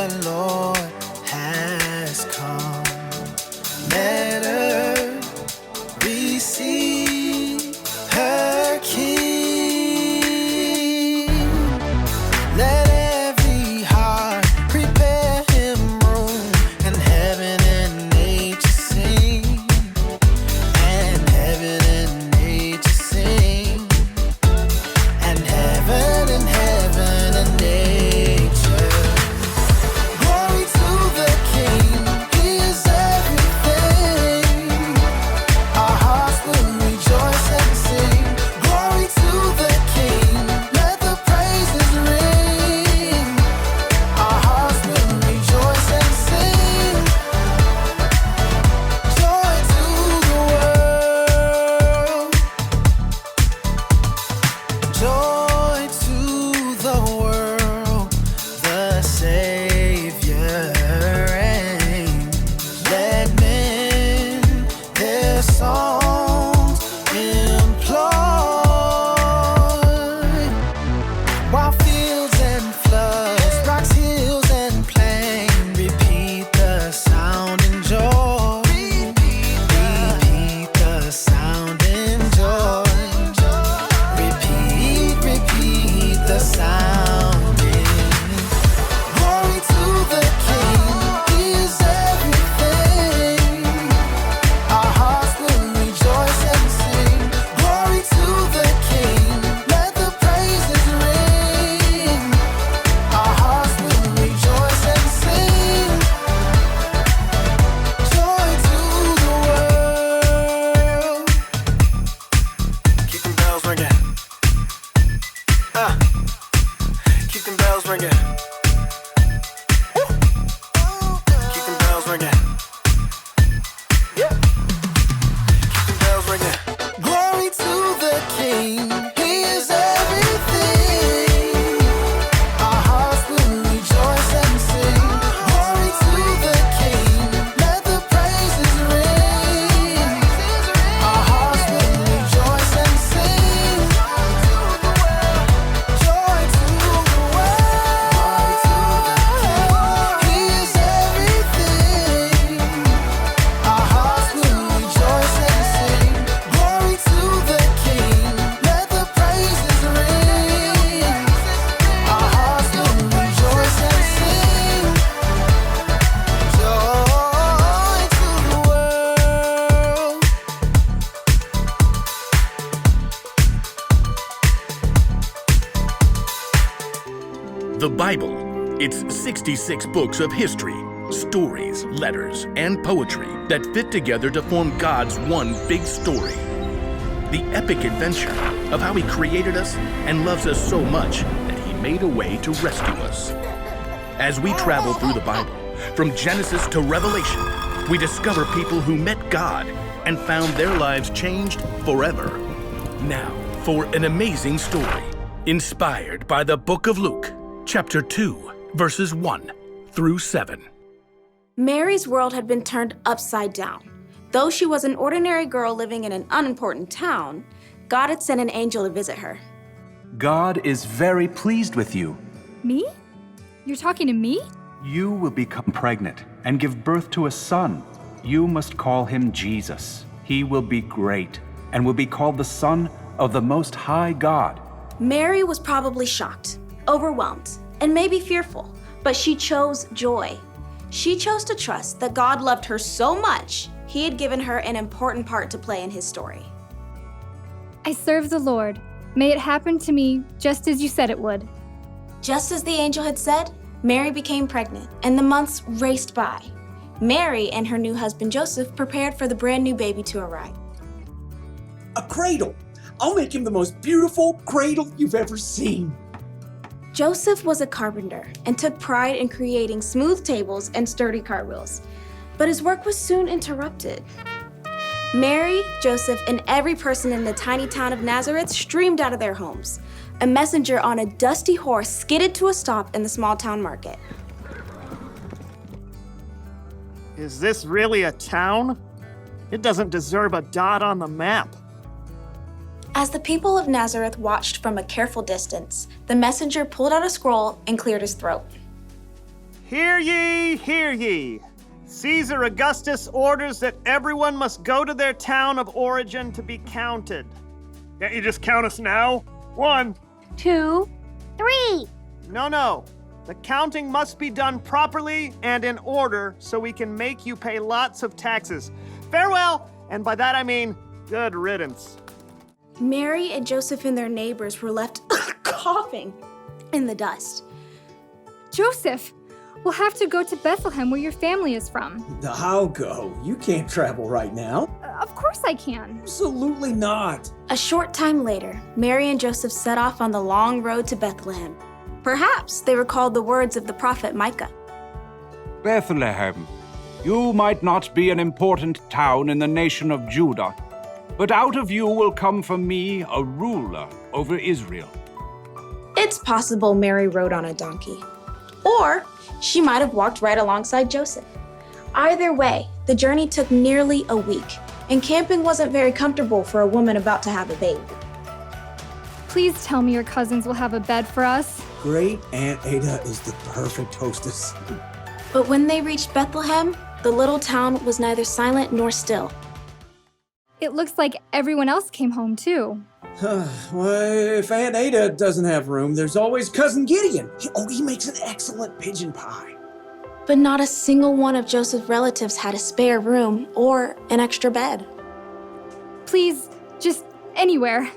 the Lord has come. Let her receive her King. Let every heart prepare him room, and heaven and nature sing, and heaven and nature sing, and heaven and nature. Glory to the King, he is everything. Our hearts will rejoice and sing. Glory to the King, let the praises ring. Our hearts will rejoice and sing. Joy to the world. Joy to the world. The Savior reigns. Let men their songs employ. While fields and floods, rocks, hills, and plain repeat the sound and joy. Repeat the sound and joy. Repeat the sounding. Glory to the King, he is everything. Our hearts will rejoice and sing. Glory to the King, let the praises ring. Our hearts will rejoice and sing. Joy to the world. Keep them bells ringing. Keep them bells ringing. Keep them bells ringing. Yeah. Keep them bells ringing. Glory to the King, he is everything. Our hearts will rejoice and sing. Glory to the King, let the praises ring. Our hearts will rejoice and sing. Joy to the world. He is everything. Our hearts will rejoice and sing. Glory to the King, let the praises ring. Our hearts will rejoice and sing. Joy to the world. The Bible. It's 66 books of history, stories, letters, and poetry that fit together to form God's one big story. The epic adventure of how he created us and loves us so much that he made a way to rescue us. As we travel through the Bible, from Genesis to Revelation, we discover people who met God and found their lives changed forever. Now, for an amazing story, inspired by the book of Luke, chapter 2, verses 1 through 7. Mary's world had been turned upside down. Though she was an ordinary girl living in an unimportant town, God had sent an angel to visit her. God is very pleased with you. Me? You're talking to me? You will become pregnant and give birth to a son. You must call him Jesus. He will be great and will be called the Son of the Most High God. Mary was probably shocked, overwhelmed, and maybe fearful, but she chose joy. She chose to trust that God loved her so much, he had given her an important part to play in his story. I serve the Lord. May it happen to me just as you said it would. Just as the angel had said, Mary became pregnant, and the months raced by. Mary and her new husband Joseph prepared for the brand new baby to arrive. A cradle. I'll make him the most beautiful cradle you've ever seen. Joseph was a carpenter and took pride in creating smooth tables and sturdy cartwheels, but his work was soon interrupted. Mary, Joseph, and every person in the tiny town of Nazareth streamed out of their homes. A messenger on a dusty horse skidded to a stop in the small town market. Is this really a town? It doesn't deserve a dot on the map. As the people of Nazareth watched from a careful distance, the messenger pulled out a scroll and cleared his throat. Hear ye, hear ye. Caesar Augustus orders that everyone must go to their town of origin to be counted. Can't you just count us now? 1, 2, 3. No. The counting must be done properly and in order so we can make you pay lots of taxes. Farewell, and by that I mean good riddance. Mary and Joseph and their neighbors were left coughing in the dust. Joseph, we'll have to go to Bethlehem where your family is from. I'll go. You can't travel right now. Of course I can. Absolutely not. A short time later, Mary and Joseph set off on the long road to Bethlehem. Perhaps they recalled the words of the prophet Micah. Bethlehem, you might not be an important town in the nation of Judah, but out of you will come for me a ruler over Israel. It's possible Mary rode on a donkey. Or she might have walked right alongside Joseph. Either way, the journey took nearly a week, and camping wasn't very comfortable for a woman about to have a baby. Please tell me your cousins will have a bed for us. Great Aunt Ada is the perfect hostess. But when they reached Bethlehem, the little town was neither silent nor still. It looks like everyone else came home too. Well, if Aunt Ada doesn't have room, there's always Cousin Gideon. He makes an excellent pigeon pie. But not a single one of Joseph's relatives had a spare room or an extra bed. Please, just anywhere.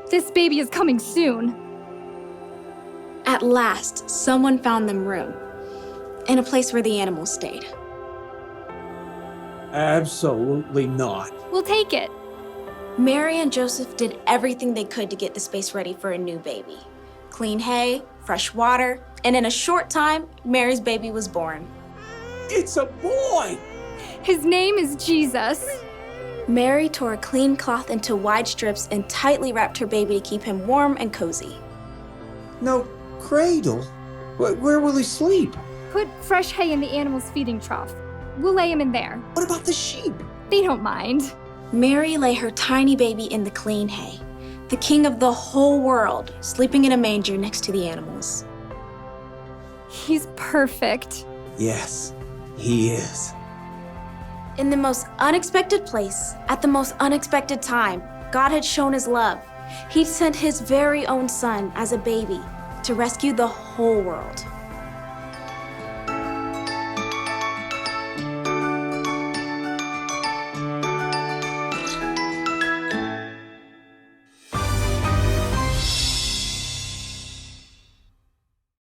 This baby is coming soon. At last, someone found them room, in a place where the animals stayed. Absolutely not. We'll take it. Mary and Joseph did everything they could to get the space ready for a new baby. Clean hay, fresh water, and in a short time, Mary's baby was born. It's a boy! His name is Jesus. Mary tore a clean cloth into wide strips and tightly wrapped her baby to keep him warm and cozy. No cradle? Where will he sleep? Put fresh hay in the animal's feeding trough. We'll lay him in there. What about the sheep? They don't mind. Mary lay her tiny baby in the clean hay, the king of the whole world, sleeping in a manger next to the animals. He's perfect. Yes, he is. In the most unexpected place, at the most unexpected time, God had shown his love. He sent his very own son as a baby to rescue the whole world.